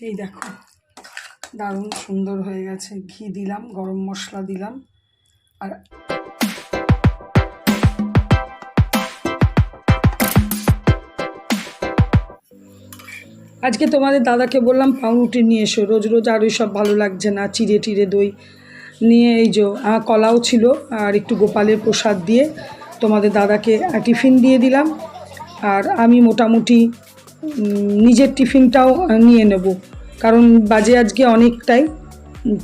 এই দেখো দারুণ সুন্দর হয়ে গেছে। ঘি দিলাম, গরম মশলা দিলাম, আর আজকে তোমাদের দাদাকে বললাম পাউরুটি নিয়ে এসো, রোজ রোজ আর ওই সব ভালো লাগছে না, চিড়ে টিড়ে দই নিয়ে এই যে কলাও ছিল আর একটু গোপালের প্রসাদ দিয়ে তোমাদের দাদাকে টিফিন দিয়ে দিলাম। আর আমি মোটামুটি নিজের টিফিনটাও নিয়ে নেব, কারণ বাজে আজকে অনেকটাই,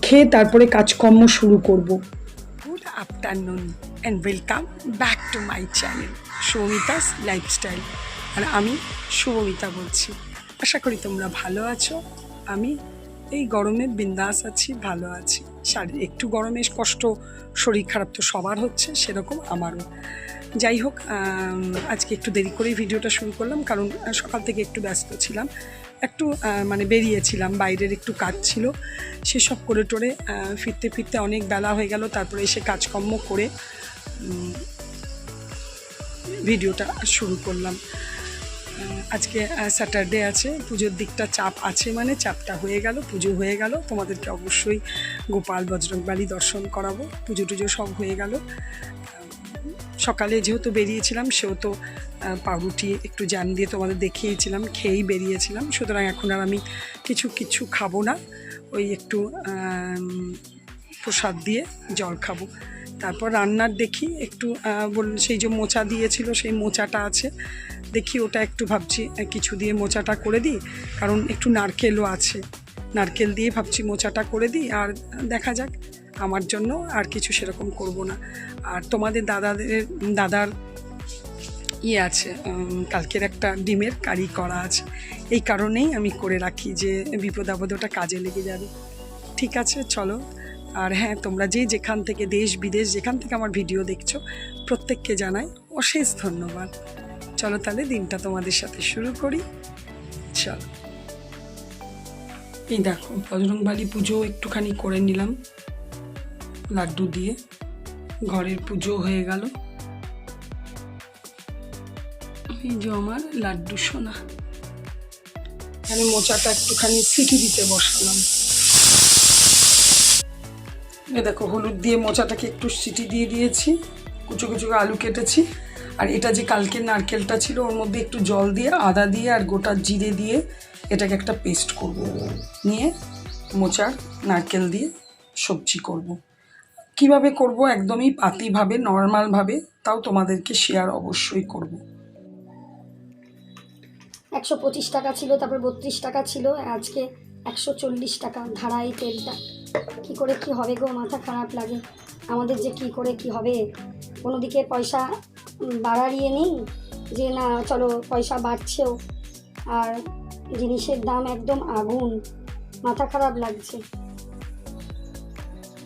খেয়ে তারপরে কাজকর্ম শুরু করব। Good afternoon and welcome back to my channel Shubhamita's lifestyle. আর আমি শুভমিতা বলছি। আশা করি তোমরা ভালো আছো। আমি এই গরমে বিন্দাস আছি, ভালো আছি। একটু গরমে কষ্ট, শরীর খারাপ তো সবার হচ্ছে, সেরকম আমারও। যাই হোক, আজকে একটু দেরি করেই ভিডিওটা শুরু করলাম, কারণ সকাল থেকে একটু ব্যস্ত ছিলাম, একটু মানে বেরিয়েছিলাম, বাইরের একটু কাজ ছিল, সেসব করে টোরে ফিরতে ফিরতে অনেক বেলা হয়ে গেল। তারপরে এসে কাজকর্ম করে ভিডিওটা শুরু করলাম। আজকে স্যাটারডে আছে, পুজোর দিকটা চাপ আছে, মানে চাপটা হয়ে গেল, পুজো হয়ে গেল। তোমাদেরকে অবশ্যই গোপাল বজরংবলী দর্শন করাবো। পুজো টুজো সব হয়ে গেল। সকালে যেহেতু বেরিয়েছিলাম, সেহেতু পাউরুটি একটু জ্যাম দিয়ে তোমাদের দেখিয়েছিলাম, খেয়েই বেরিয়েছিলাম। সুতরাং এখন আর আমি কিছু খাবো না, ওই একটু প্রসাদ দিয়ে জল খাবো। তারপর রান্নার দেখি একটু সেই যে মোচা দিয়েছিল, সেই মোচাটা আছে, দেখি ওটা একটু ভাবছি কিছু দিয়ে মোচাটা করে দিই, কারণ একটু নারকেলও আছে, নারকেল দিয়ে ভাবছি মোচাটা করে দিই। আর দেখা যাক, আমার জন্য আর কিছু সেরকম করব না। আর তোমাদের দাদার আছে, কালকের একটা ডিমের কারি করা আছে, এই কারণেই আমি করে রাখি যে বিপদ আপদে ওটা কাজে লেগে যাবে। ঠিক আছে, চলো। আর হ্যাঁ, তোমরা যেখান থেকে, দেশ বিদেশ যেখান থেকে আমার ভিডিও দেখছো, প্রত্যেককে জানাই অশেষ ধন্যবাদ। চলো তাহলে দিনটা তোমাদের সাথে শুরু করি, চলো। এই দেখো বজরংবলী পুজো একটুখানি করে নিলাম লাড্ডু দিয়ে, ঘরের পুজো হয়ে গেল। এই যে আমার লাড্ডু সোনা, এখানে মোচাটা একটুখানি সিটি দিতে বসালাম। এ দেখো হলুদ দিয়ে মোচাটাকে একটু সিটি দিয়ে দিয়েছি, কুচো কুচো আলু কেটেছি। আর এটা যে কালকের নারকেলটা ছিল, ওর মধ্যে একটু জল দিয়ে, আদা দিয়ে আর গোটা জিরে দিয়ে এটাকে একটা পেস্ট করব, নিয়ে মোচার নারকেল দিয়ে সবজি করব। কিভাবে করব, একদমই পাতিভাবে, নর্মালভাবে, তাও তোমাদেরকে শেয়ার অবশ্যই করব। 125 টাকা ছিল, তারপর 32 টাকা ছিল, আজকে 140 টাকা ধারা এই তেলটা। কী করে কি হবে গো, মাথা খারাপ লাগে। আমাদের যে কি করে কি হবে, কোনো দিকে পয়সা বাড়াইয়ে নিই যে না চলো পয়সা বাড়ছেও, আর জিনিসের দাম একদম আগুন, মাথা খারাপ লাগছে।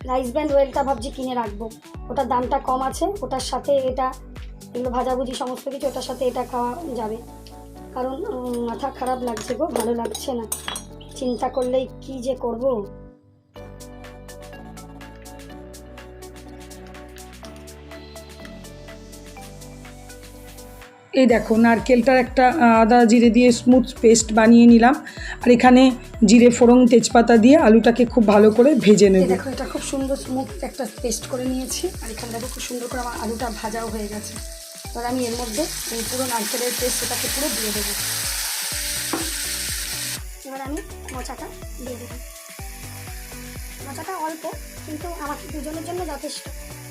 রাইস ব্র্যান্ড ওয়েলটা ভাবছি কিনে রাখবো, ওটার দামটা কম আছে, ওটার সাথে এটা, এগুলো ভাজাভুজি সমস্ত কিছু, ওটার সাথে এটা খাওয়া যাবে। কারণ মাথা খারাপ লাগছে গো, ভালো লাগছে না, চিন্তা করলেই কি যে করব। এই দেখো নারকেলটার একটা আদা জিরে দিয়ে স্মুথ পেস্ট বানিয়ে নিলাম। আর এখানে জিরে ফোড়ন তেজপাতা দিয়ে আলুটাকে খুব ভালো করে ভেজে নেব। দেখো এটা খুব সুন্দর স্মুথ একটা পেস্ট করে নিয়েছি। আর এখানে দেখো খুব সুন্দর করে আমার আলুটা ভাজাও হয়ে গেছে। এবার আমি এর মধ্যে এই পুরো নারকেলের পেস্ট এটাকে পুরো দিয়ে দেবো। এবার আমি মোচাটা দিয়ে দেবো। মোচাটা অল্প, কিন্তু আমার দুজনের জন্য যথেষ্ট।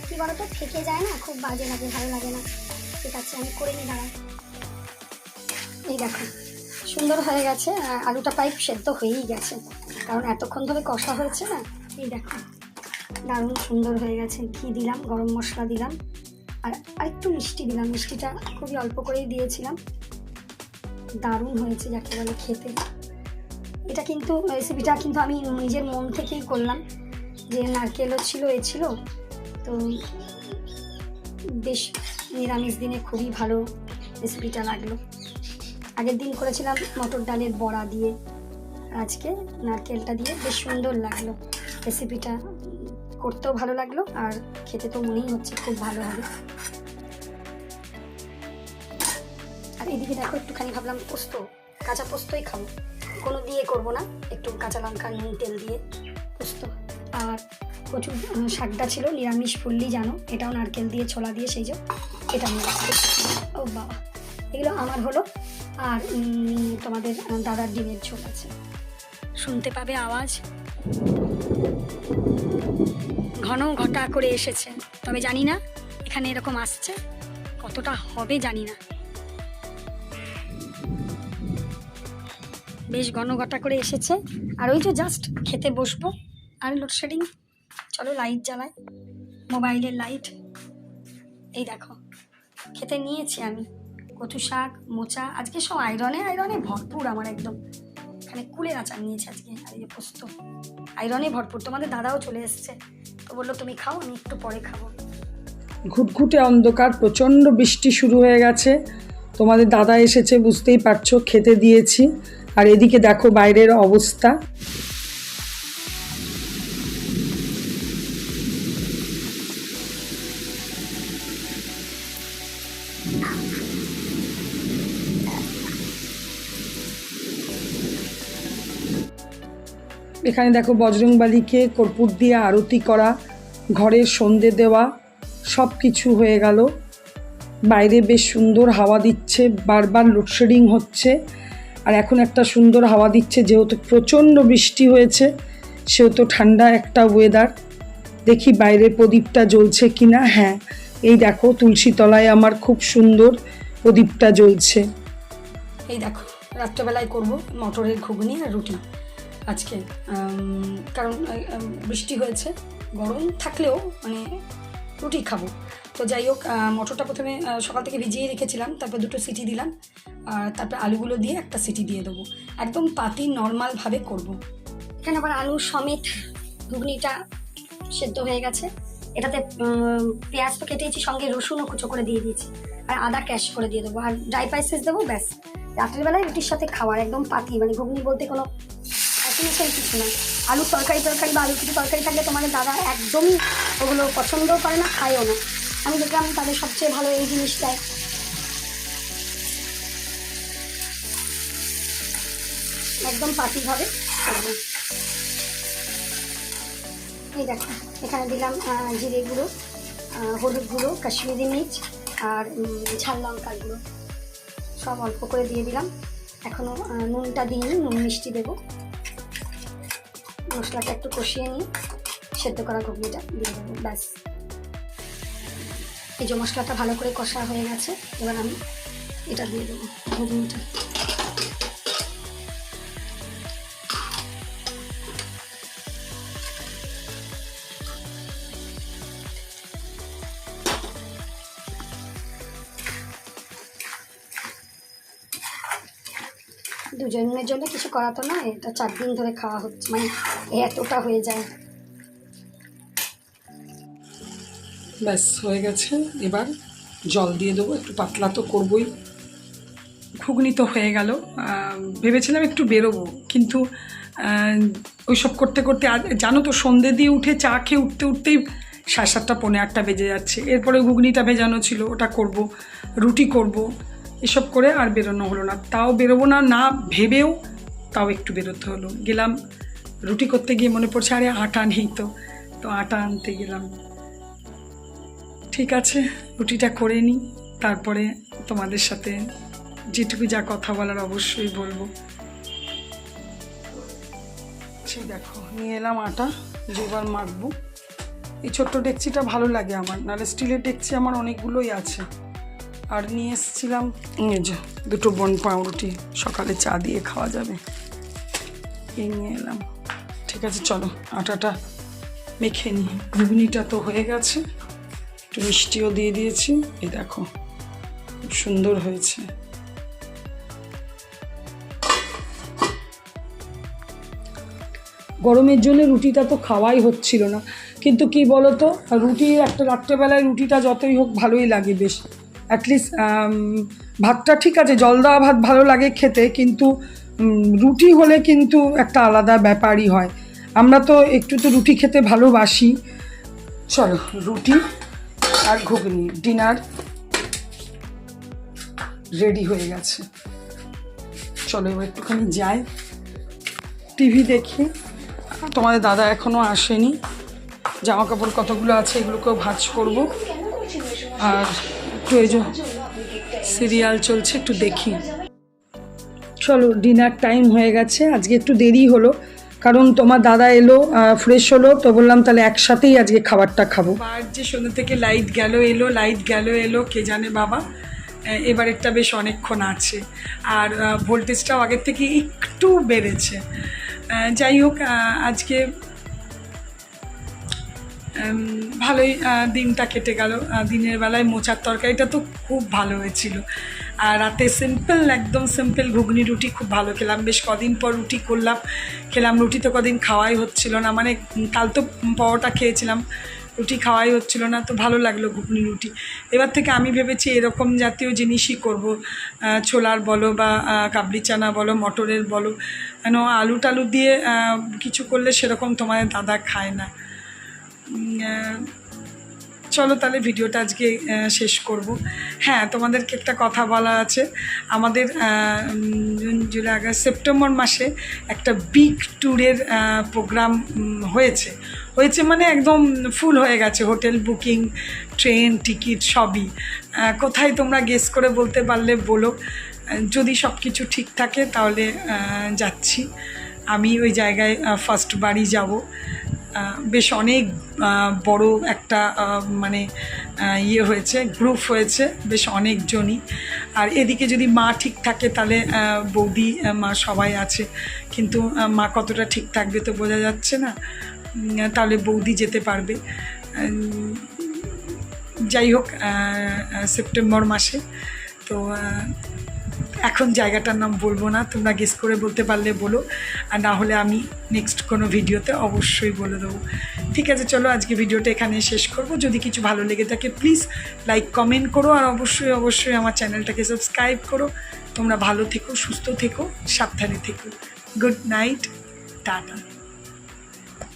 কী বলতো, থেকে যায় না, খুব বাজে লাগে, ভালো লাগে না। ঠিক আছে, আমি করে নিই, দাঁড়াই। এই দেখো সুন্দর হয়ে গেছে, আলুটা প্রায় সেদ্ধ হয়েই গেছে, কারণ এতক্ষণ ধরে কষা হয়েছে না। এই দেখো দারুণ সুন্দর হয়ে গেছে। ঘি দিলাম, গরম মশলা দিলাম, আর একটু মিষ্টি দিলাম। মিষ্টিটা খুবই অল্প করেই দিয়েছিলাম। দারুণ হয়েছে যাকে বলে খেতে। এটা কিন্তু রেসিপিটা কিন্তু আমি নিজের মন থেকেই করলাম, যে নারকেলও ছিল, ছিল, তো বেশ নিরামিষ দিনে খুবই ভালো রেসিপিটা লাগলো। আগের দিন করেছিলাম মটর ডালের বড়া দিয়ে, আজকে নারকেলটা দিয়ে বেশ সুন্দর লাগলো রেসিপিটা, করতেও ভালো লাগলো, আর খেতে তো মনেই হচ্ছে খুব ভালো হবে। আর এদিকে দেখো একটুখানি ভাবলাম পোস্ত, কাঁচা পোস্তই খাবো, কোনো দিয়ে করব না, একটু কাঁচা লঙ্কা নুন তেল দিয়ে পোস্ত। আর কচু শাকটা ছিল নিরামিষ ফুললি জানো, এটাও নারকেল দিয়ে ছোলা দিয়ে সেই যে এটা নিয়ে ও বাবা, এগুলো আমার হলো। আর তোমাদের দাদার ডিমের ঝোল আছে, শুনতে পাবে আওয়াজ, ঘন ঘটা করে এসেছে, তবে জানি না এখানে এরকম আসছে কতটা হবে জানি না, বেশ ঘন ঘটা করে এসেছে। আর ওই যে জাস্ট খেতে বসবো, আর লোডশেডিং, চলো লাইট জ্বালাই, মোবাইলের লাইট। এই দেখো খেতে নিয়েছি আমি কচু শাক মোচা, আজকে সব আয়রনে আয়রনে ভরপুর আমার একদম। এখানে কুলের আচার নিয়েছি আজকে, আর এই যে পোস্ত, আয়রনে ভরপুর। তোমাদের দাদাও চলে এসছে, তো বললো তুমি খাও, আমি একটু পরে খাবো। ঘুটঘুটে অন্ধকার, প্রচণ্ড বৃষ্টি শুরু হয়ে গেছে। তোমাদের দাদা এসেছে বুঝতেই পারছো, খেতে দিয়েছি। আর এদিকে দেখো বাইরের অবস্থা। এখানে দেখো বজরংবলীকে কর্পূর দিয়ে আরতি করা, ঘরের সন্ধে দেওয়া, সব কিছু হয়ে গেল। বাইরে বেশ সুন্দর হাওয়া দিচ্ছে, বারবার লোডশেডিং হচ্ছে। আর এখন একটা সুন্দর হাওয়া দিচ্ছে, যেহেতু প্রচণ্ড বৃষ্টি হয়েছে সেহেতু ঠান্ডা একটা ওয়েদার। দেখি বাইরে প্রদীপটা জ্বলছে কিনা। হ্যাঁ, এই দেখো তুলসী তলায় আমার খুব সুন্দর প্রদীপটা জ্বলছে। এই দেখো রাত্রেবেলায় করব মটরের ঘুগনি আর রুটি আজকে, কারণ বৃষ্টি হয়েছে, গরম থাকলেও মানে রুটি খাবো। তো যাই হোক, মটরটা প্রথমে সকাল থেকে ভিজিয়ে রেখেছিলাম, তারপর 2টো সিটি দিলাম, আর তারপর আলুগুলো দিয়ে একটা সিটি দিয়ে দেবো, একদম পাতি নর্মালভাবে করব। এখানে আবার আলু সমেত ঘুগনিটা সেদ্ধ হয়ে গেছে। এটাতে পেঁয়াজ তো কেটেছি, সঙ্গে রসুনও কুচো করে দিয়ে দিয়েছি, আর আদা ক্যাশ করে দিয়ে দেবো, আর ড্রাই স্পাইসেস দেবো, ব্যাস। রাত্রিবেলায় রুটির সাথে খাওয়ার একদম পাতি, মানে ঘুগনি বলতে কোনো কিছু না। আলুর তরকারি বা আলুর কিছু তরকারি থাকলে তোমাদের দাদা একদমই ওগুলো পছন্দও করে না, খায়ও না। আমি দেখলাম তাদের সবচেয়ে ভালো এই জিনিসটাই। একদম পাতিভাবে করবো। এই দেখো এখানে দিলাম জিরে গুঁড়ো, হলুদ গুঁড়ো, কাশ্মীরি মির্চ আর ঝাল লঙ্কার গুঁড়ো, সব অল্প করে দিয়ে দিলাম। এখনও নুনটা দিইনি, নুন মিষ্টি দেবো। মশলাটা একটু কষিয়ে নিয়ে সেদ্ধ করা ঘুগনিটা দিয়ে দেবো, ব্যাস। এই যে মশলাটা ভালো করে কষা হয়ে গেছে, এবার আমি এটা দিয়ে দেবো ঘুগনিটা। দুজনের জন্য কিছু করা তো না, এটা 4 দিন ধরে খাওয়া হচ্ছে, মানে এতটা হয়ে যায়। ব্যাস হয়ে গেছে, এবার জল দিয়ে দেবো, একটু পাতলা তো করবই। ঘুগনি তো হয়ে গেল। ভেবেছিলাম একটু বেরোবো, কিন্তু ওইসব করতে করতে জানো তো, সন্ধে দিয়ে উঠে চা খেয়ে উঠতেই 7:30 পৌনে 8টা বেজে যাচ্ছে। এরপরে ঘুগনিটা ভেজানো ছিল, ওটা করব, রুটি করব, এসব করে আর বেরোনো হলো না। তাও বেরোবো না না ভেবেও তাও একটু বেরোতে হলো। গেলাম রুটি করতে গিয়ে মনে পড়ছে আরে আটা নেই, তো আটা আনতে গেলাম। ঠিক আছে, রুটিটা করে নিই, তারপরে তোমাদের সাথে যেটুকু যা কথা বলার অবশ্যই বলবো। সেই দেখো নিয়ে এলাম আটা, যেবার মাখবো। এই ছোট্ট ডেকচিটা ভালো লাগে আমার, নাহলে স্টিলের ডেকচি আমার অনেকগুলোই আছে। আর নিয়ে এসেছিলাম 2টো বন পাউরুটি, সকালে চা দিয়ে খাওয়া যাবে, এই নিয়ে এলাম। ঠিক আছে চলো আটাটা মেখে নিই। ঘুগনিটা তো হয়ে গেছে, একটু মিষ্টিও দিয়ে দিয়েছি, এই দেখো খুব সুন্দর হয়েছে। গরমের জন্য রুটিটা তো খাওয়াই হচ্ছিল না, কিন্তু কি বলো তো, রুটি একটা রাত্রেবেলায় রুটিটা যতই হোক ভালোই লাগে বেশ। অ্যাটলিস্ট ভাতটা ঠিক আছে, জল দেওয়া ভাত ভালো লাগে খেতে, কিন্তু রুটি হলে কিন্তু একটা আলাদা ব্যাপারই হয়। আমরা তো একটু তো রুটি খেতে ভালোবাসি। চলো রুটি আর ঘুগনি ডিনার রেডি হয়ে গেছে। চলো এবার একটুখানি যাই, টিভি দেখি। তোমাদের দাদা এখনও আসেনি, জামা কাপড় কতগুলো আছে এগুলোকেও ভাঁজ করব। আর একটু এই যে সিরিয়াল চলছে, একটু দেখি। চলো, ডিনার টাইম হয়ে গেছে। আজকে একটু দেরি হলো কারণ তোমার দাদা এলো, ফ্রেশ হলো, তো বললাম তাহলে একসাথেই আজকে খাবারটা খাবো। আর যে সন্ধ্যে থেকে লাইট গেল এলো, লাইট গেল এলো, কে জানে বাবা। এবারেরটা বেশ অনেকক্ষণ আছে, আর ভোল্টেজটাও আগের থেকে একটু বেড়েছে। যাই হোক, আজকে ভালোই দিনটা কেটে গেল। দিনের বেলায় মোচার তরকারিটা তো খুব ভালো হয়েছিল, আর রাতে সিম্পল, একদম সিম্পল ঘুগনি রুটি খুব ভালো খেলাম। বেশ কদিন পর রুটি খেলাম। রুটি তো কদিন খাওয়াই হচ্ছিল না, মানে কাল তো পরোটা খেয়েছিলাম, রুটি খাওয়াই হচ্ছিল না, তো ভালো লাগলো ঘুগনি রুটি। এবার থেকে আমি ভেবেছি এরকম জাতীয় জিনিসই করব, ছোলার বলো বা কাবলি চানা বলো, মটরের বলো, কেন আলু টালু দিয়ে কিছু করলে সেরকম তোমাদের দাদা খায় না। চলো তাহলে ভিডিওটা আজকে শেষ করব। হ্যাঁ, তোমাদেরকে একটা কথা বলা আছে। আমাদের জুন, জুলাই, আগস্ট, সেপ্টেম্বর মাসে একটা বিগ ট্যুরের প্রোগ্রাম হয়েছে মানে একদম ফুল হয়ে গেছে, হোটেল বুকিং, ট্রেন টিকিট সবই। কোথায় তোমরা গেস করে বলতে পারলে বলো। যদি সব কিছু ঠিক থাকে তাহলে যাচ্ছি। আমি ওই জায়গায় ফার্স্ট বারই যাব। বেশ অনেক বড় একটা মানে হয়েছে, গ্রুপ হয়েছে বেশ অনেকজনই। আর এদিকে যদি মা ঠিক থাকে তাহলে বৌদি, মা সবাই আছে, কিন্তু মা কতটা ঠিক থাকবে তো বোঝা যাচ্ছে না। তাহলে বৌদি যেতে পারবে। যাই হোক, সেপ্টেম্বর মাসে তো এখন জায়গাটার নাম বলবো না, তোমরা গেস করে বলতে পারলে বলো, আর না হলে আমি নেক্সট কোনো ভিডিওতে অবশ্যই বলে দেবো। ঠিক আছে, চলো আজকে ভিডিওটা এখানে শেষ করব। যদি কিছু ভালো লেগে থাকে প্লিজ লাইক কমেন্ট করো, আর অবশ্যই আমার চ্যানেলটাকে সাবস্ক্রাইব করো। তোমরা ভালো থেকো, সুস্থ থেকো, সাবধানে থেকো। Good night, tata.